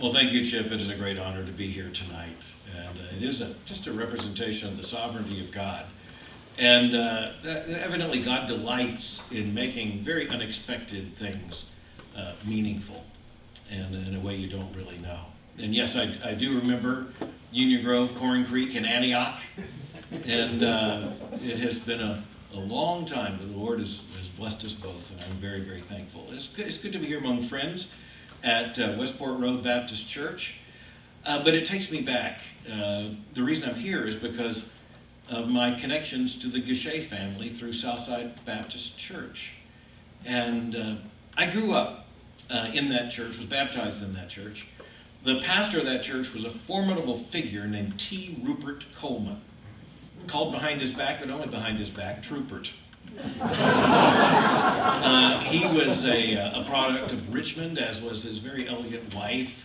Well, thank you, Chip. It is a great honor to be here tonight. And it is just a representation of the sovereignty of God. And evidently, God delights in making very unexpected things meaningful and in a way you don't really know. And yes, I do remember Union Grove, Corn Creek, and Antioch. And it has been a long time, but the Lord has blessed us both, and I'm very, very thankful. It's good to be here among friends at Westport Road Baptist Church, but it takes me back. The reason I'm here is because of my connections to the Gachet family through Southside Baptist Church. And I grew up in that church, was baptized in that church. The pastor of that church was a formidable figure named T. Rupert Coleman, called behind his back, but only behind his back, Troopert. He was a product of Richmond, as was his very elegant wife.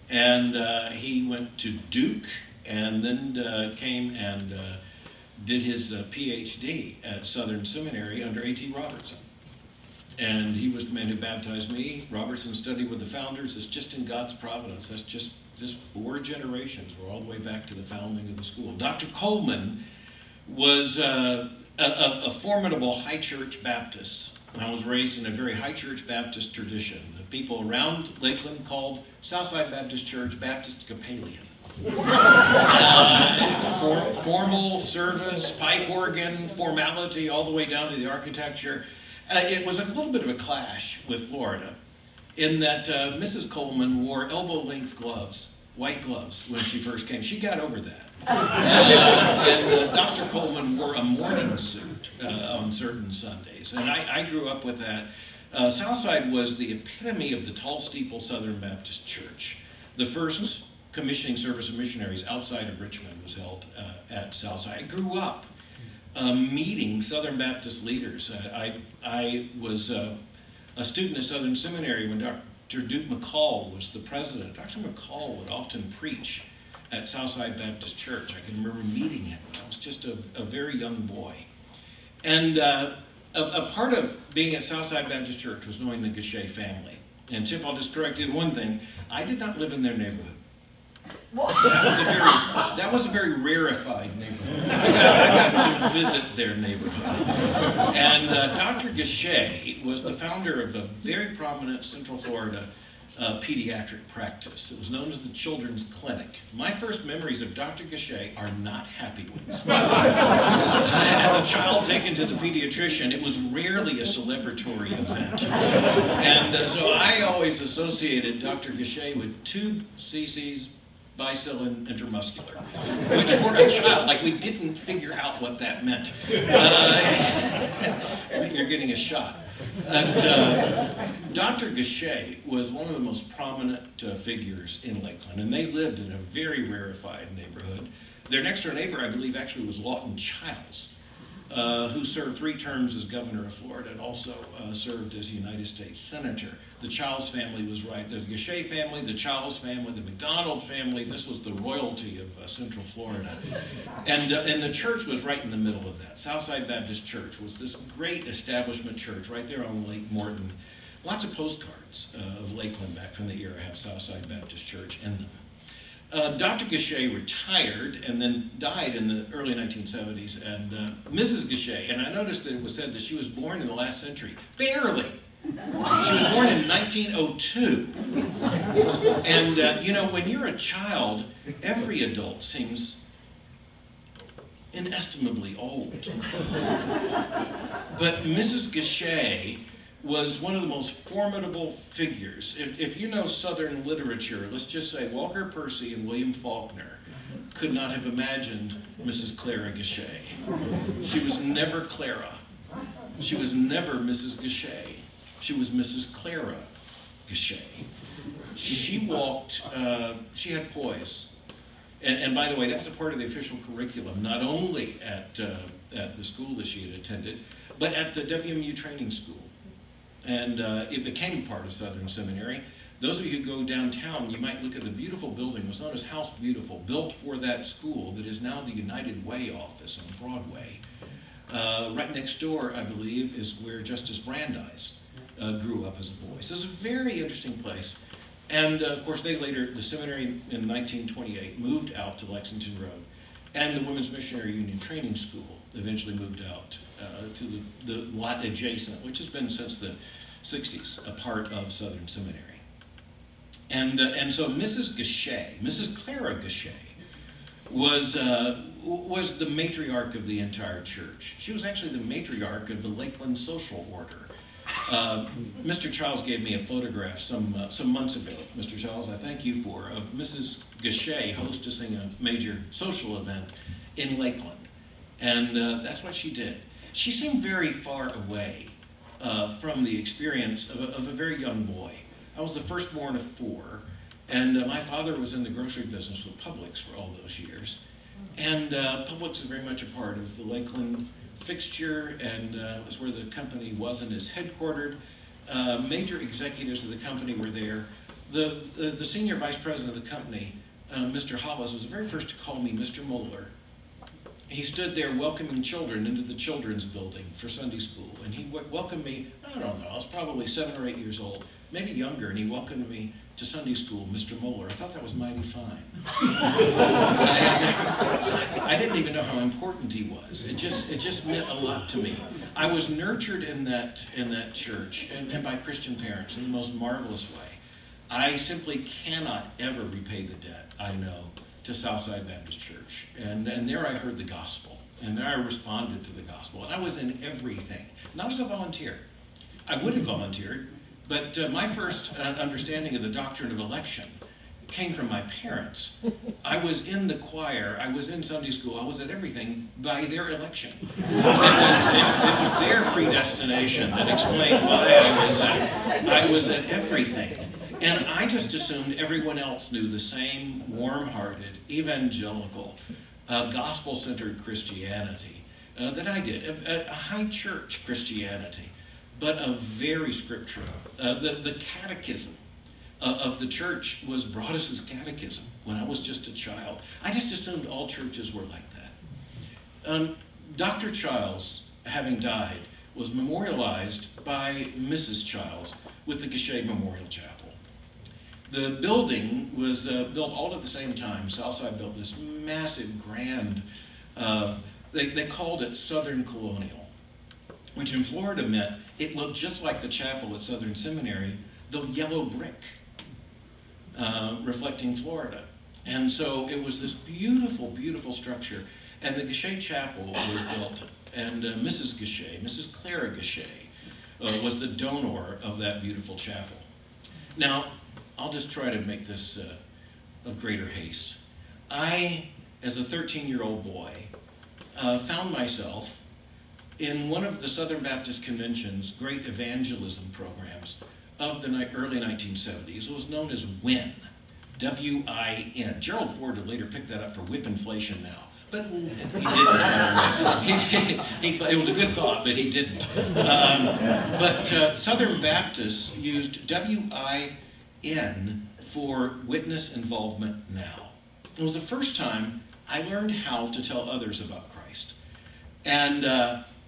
And he went to Duke and then came and did his PhD at Southern Seminary under A.T. Robertson. And he was the man who baptized me. Robertson studied with the founders. It's just in God's providence. That's just 4 generations. We're all the way back to the founding of the school. Dr. Coleman was a formidable high church Baptist. I was raised in a very high church Baptist tradition. The people around Lakeland called Southside Baptist Church Baptist-Capalian. Formal service, pipe organ, formality, all the way down to the architecture. It was a little bit of a clash with Florida in that Mrs. Coleman wore elbow-length gloves, white gloves, when she first came. She got over that. And Dr. Coleman wore a morning suit on certain Sundays. And I grew up with that. Southside was the epitome of the tall steeple Southern Baptist Church. The first commissioning service of missionaries outside of Richmond was held at Southside. I grew up meeting Southern Baptist leaders. I was a student at Southern Seminary when Dr. Duke McCall was the president. Dr. McCall would often preach at Southside Baptist Church. I can remember meeting him when I was just a very young boy. And a part of being at Southside Baptist Church was knowing the Gachet family. And Chip, I'll just correct you in one thing. I did not live in their neighborhood. That was a very rarefied neighborhood. I got to visit their neighborhood. And Dr. Gachet was the founder of a very prominent Central Florida pediatric practice. It was known as the Children's Clinic. My first memories of Dr. Gachet are not happy ones. As a child taken to the pediatrician, it was rarely a celebratory event. And so I always associated Dr. Gachet with 2 cc's bicillin intermuscular, which for a child, like we didn't figure out what that meant. You're getting a shot. Dr. Gachet was one of the most prominent figures in Lakeland, and they lived in a very rarefied neighborhood. Their next door neighbor, I believe, actually was Lawton Childs, who served 3 terms as governor of Florida and also served as United States Senator. The Childs family was right. The Gachet family, the Childs family, the McDonald family, this was the royalty of Central Florida. And the church was right in the middle of that. Southside Baptist Church was this great establishment church right there on Lake Morton. Lots of postcards of Lakeland back from the era have Southside Baptist Church in them. Dr. Gachet retired and then died in the early 1970s, and Mrs. Gachet, and I noticed that it was said that she was born in the last century. Barely. She was born in 1902. And, when you're a child, every adult seems inestimably old. But Mrs. Gachet was one of the most formidable figures. If you know Southern literature, let's just say Walker Percy and William Faulkner could not have imagined Mrs. Clara Gachet. She was never Clara. She was never Mrs. Gachet. She was Mrs. Clara Gachet. She walked, she had poise. And by the way, that was a part of the official curriculum, not only at the school that she had attended, but at the WMU training school. And it became part of Southern Seminary. Those of you who go downtown, you might look at the beautiful building. It was known as House Beautiful, built for that school that is now the United Way office on Broadway. Right next door, I believe, is where Justice Brandeis grew up as a boy. So it's a very interesting place. And of course, the seminary in 1928 moved out to Lexington Road. And the Women's Missionary Union Training School eventually moved out to the lot adjacent, which has been since the 60s a part of Southern Seminary. And so Mrs. Gachet, Mrs. Clara Gachet, was the matriarch of the entire church. She was actually the matriarch of the Lakeland Social Order. Mr. Childs gave me a photograph some months ago, Mr. Childs, I thank you for, of Mrs. Gachet hostessing a major social event in Lakeland. And that's what she did. She seemed very far away from the experience of a very young boy. I was the firstborn of 4, and my father was in the grocery business with Publix for all those years. And Publix is very much a part of the Lakeland fixture, and was where the company was and is headquartered. Major executives of the company were there. The senior vice president of the company, Mr. Hollis, was the very first to call me Mr. Moeller. He stood there welcoming children into the children's building for Sunday school, and he welcomed me, I don't know, I was probably 7 or 8 years old, maybe younger, and he welcomed me to Sunday school, Mr. Moeller. I thought that was mighty fine. I didn't even know how important he was. It just meant a lot to me. I was nurtured in that church and by Christian parents in the most marvelous way. I simply cannot ever repay the debt I know to Southside Baptist Church. And there I heard the gospel, and there I responded to the gospel, and I was in everything, not as a volunteer. I would have volunteered, but my first understanding of the doctrine of election came from my parents. I was in the choir, I was in Sunday school, I was at everything by their election. It was their predestination that explained why I was at everything. And I just assumed everyone else knew the same warm-hearted, evangelical, gospel-centered Christianity that I did, a high church Christianity, but a very scriptural. The catechism of the church was Broadus's catechism when I was just a child. I just assumed all churches were like that. Dr. Childs, having died, was memorialized by Mrs. Childs with the Gachet Memorial Chapel. The building was built all at the same time. Southside built this massive, grand, they called it Southern Colonial, which in Florida meant it looked just like the chapel at Southern Seminary, though yellow brick, reflecting Florida. And so it was this beautiful, beautiful structure. And the Gachet Chapel was built, and Mrs. Gachet, Mrs. Clara Gachet, was the donor of that beautiful chapel. Now, I'll just try to make this of greater haste. I, as a 13-year-old boy, found myself in one of the Southern Baptist Convention's great evangelism programs of the early 1970s. It was known as WIN, W-I-N. Gerald Ford would later pick that up for whip inflation now. But he didn't. It was a good thought, but he didn't. But Southern Baptists used W-I-N for Witness Involvement Now. It was the first time I learned how to tell others about Christ. And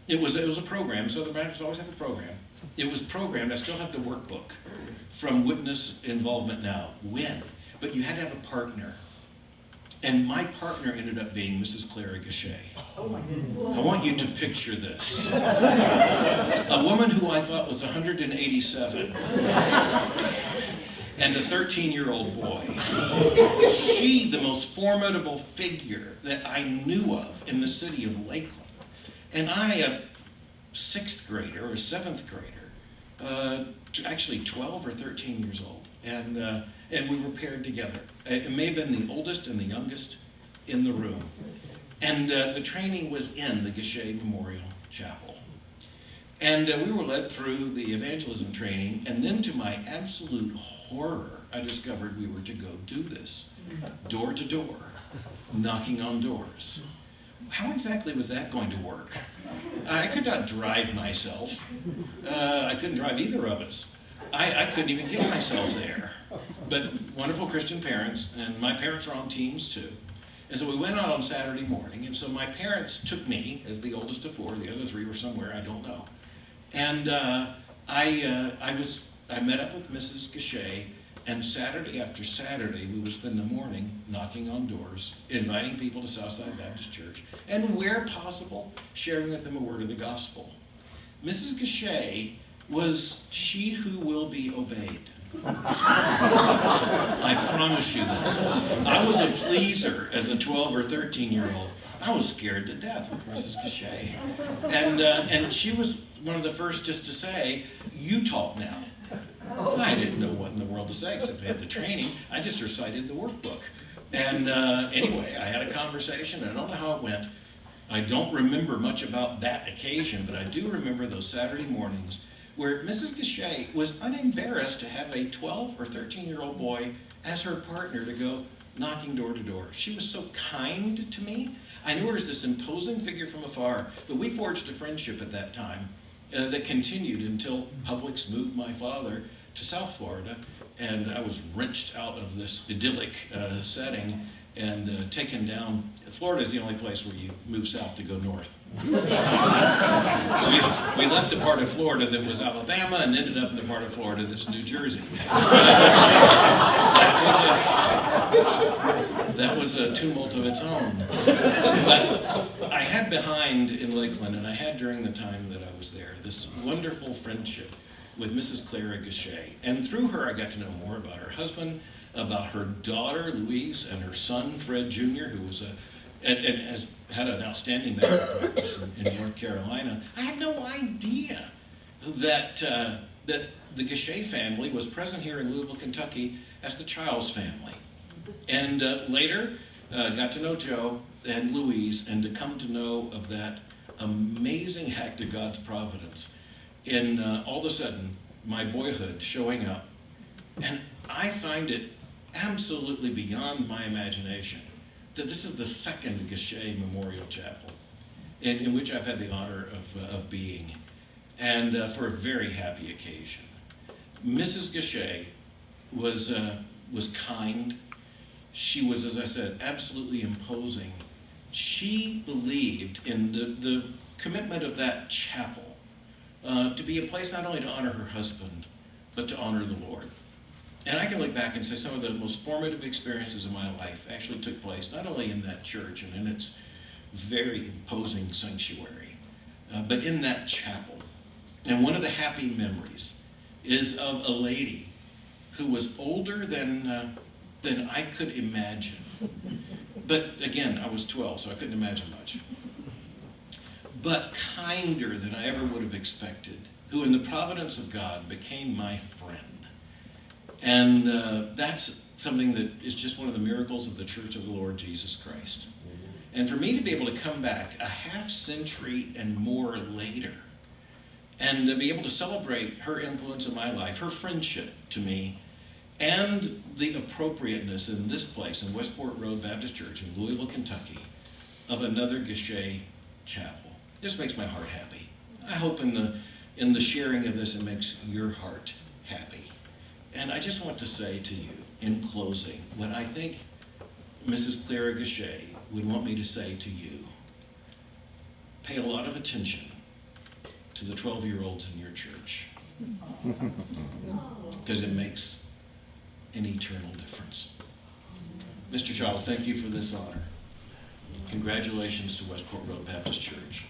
it was a program. Southern Baptists always have a program. It was programmed. I still have the workbook from Witness Involvement Now, WIN. But you had to have a partner. And my partner ended up being Mrs. Clara Gachet. I want you to picture this. A woman who I thought was 187 and a 13-year-old boy. She, the most formidable figure that I knew of in the city of Lakeland. And I, a 6th grader or a 7th grader, actually 12 or 13 years old. And we were paired together. It may have been the oldest and the youngest in the room. And the training was in the Gachet Memorial Chapel. And we were led through the evangelism training, and then to my absolute horror, I discovered we were to go do this, door to door, knocking on doors. How exactly was that going to work? I could not drive myself. I couldn't drive either of us. I couldn't even get myself there. But wonderful Christian parents, and my parents were on teams too. And so we went out on Saturday morning, and so my parents took me as the oldest of 4. The other 3 were somewhere, I don't know. And I met up with Mrs. Gachet, And Saturday after Saturday, we would spend the morning knocking on doors, inviting people to Southside Baptist Church, and where possible, sharing with them a word of the gospel. Mrs. Gachet was she who will be obeyed. I promise you this. I was a pleaser as a 12 or 13-year-old. I was scared to death with Mrs. Gachet. And she was one of the first just to say, "You talk now." I didn't know what in the world to say except I had the training. I just recited the workbook. And anyway, I had a conversation. I don't know how it went. I don't remember much about that occasion, but I do remember those Saturday mornings where Mrs. Gachet was unembarrassed to have a 12 or 13-year-old boy as her partner to go knocking door to door. She was so kind to me. I knew her as this imposing figure from afar, but we forged a friendship at that time that continued until Publix moved my father to South Florida, and I was wrenched out of this idyllic setting and taken down. Florida is the only place where you move south to go north. We left the part of Florida that was Alabama and ended up in the part of Florida that's New Jersey. That was a tumult of its own. But I had behind in Lakeland, and I had during the time that I was there, this wonderful friendship with Mrs. Clara Gachet. And through her, I got to know more about her husband, about her daughter, Louise, and her son, Fred Jr., who was and has had an outstanding medical practice in North Carolina. I had no idea that the Gachet family was present here in Louisville, Kentucky as the Childs family. And later, got to know Joe and Louise, and to come to know of that amazing act of God's providence in all of a sudden, my boyhood showing up. And I find it absolutely beyond my imagination that this is the second Gachet Memorial Chapel in which I've had the honor of being, and for a very happy occasion. Mrs. Gachet was kind. She was, as I said, absolutely imposing. She believed in the commitment of that chapel to be a place not only to honor her husband, but to honor the Lord. And I can look back and say some of the most formative experiences of my life actually took place not only in that church and in its very imposing sanctuary, but in that chapel. And one of the happy memories is of a lady who was older than I could imagine. But again, I was 12, so I couldn't imagine much. But kinder than I ever would have expected, who in the providence of God became my friend. And that's something that is just one of the miracles of the Church of the Lord Jesus Christ. And for me to be able to come back a half century and more later, and to be able to celebrate her influence in my life, her friendship to me, and the appropriateness in this place, in Westport Road Baptist Church in Louisville, Kentucky, of another Gachet chapel. This makes my heart happy. I hope in the sharing of this it makes your heart happy. And I just want to say to you, in closing, what I think Mrs. Clara Gachet would want me to say to you. Pay a lot of attention to the 12-year-olds in your church, because it makes an eternal difference. Mr. Childs, thank you for this honor. Congratulations to Westport Road Baptist Church.